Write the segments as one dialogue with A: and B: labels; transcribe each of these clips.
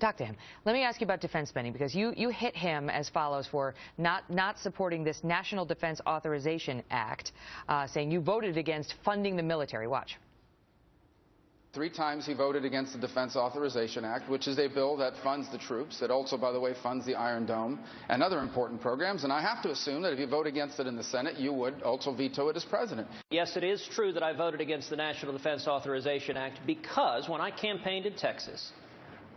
A: Talk to him. Let me ask you about defense spending, because you hit him as follows for not supporting this National Defense Authorization Act, saying you voted against funding the military. Watch.
B: 3 times he voted against the Defense Authorization Act, which is a bill that funds the troops. It also, by the way, funds the Iron Dome and other important programs. And I have to assume that if you vote against it in the Senate, you would also veto it as president.
C: Yes, it is true that I voted against the National Defense Authorization Act because when I campaigned in Texas,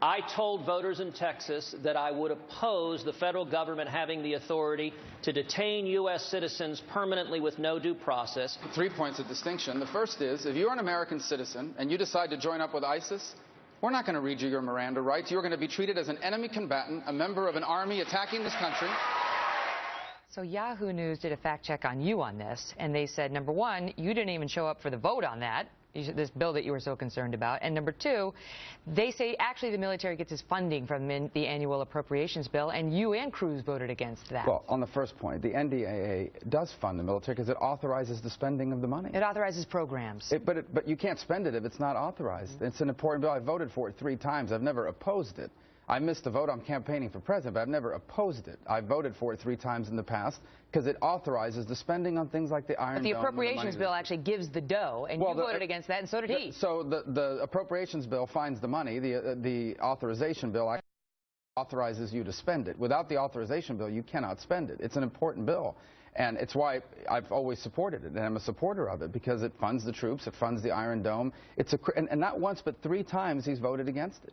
C: I told voters in Texas that I would oppose the federal government having the authority to detain U.S. citizens permanently with no due process.
B: 3 points of distinction. The first is, if you're an American citizen and you decide to join up with ISIS, we're not going to read you your Miranda rights. You're going to be treated as an enemy combatant, a member of an army attacking this country.
A: So Yahoo News did a fact check on you on this, and they said, number one, you didn't even show up for the vote on that, this bill that you were so concerned about. And number two, they say actually the military gets its funding from the annual appropriations bill, and you and Cruz voted against that.
D: Well, on the first point, the NDAA does fund the military because it authorizes the spending of the money.
A: It authorizes programs.
D: But you can't spend it if it's not authorized. It's an important bill. I voted for it 3 times. I've never opposed it. I missed a vote. I'm campaigning for president, but I've never opposed it. I voted for it 3 times in the past because it authorizes the spending on things like the Iron Dome.
A: But the appropriations bill actually gives the dough, and you voted against that, and so did he.
D: So the appropriations bill finds the money. The authorization bill actually authorizes you to spend it. Without the authorization bill, you cannot spend it. It's an important bill. And it's why I've always supported it, and I'm a supporter of it, because it funds the troops, it funds the Iron Dome. And not once, but 3 times he's voted against it.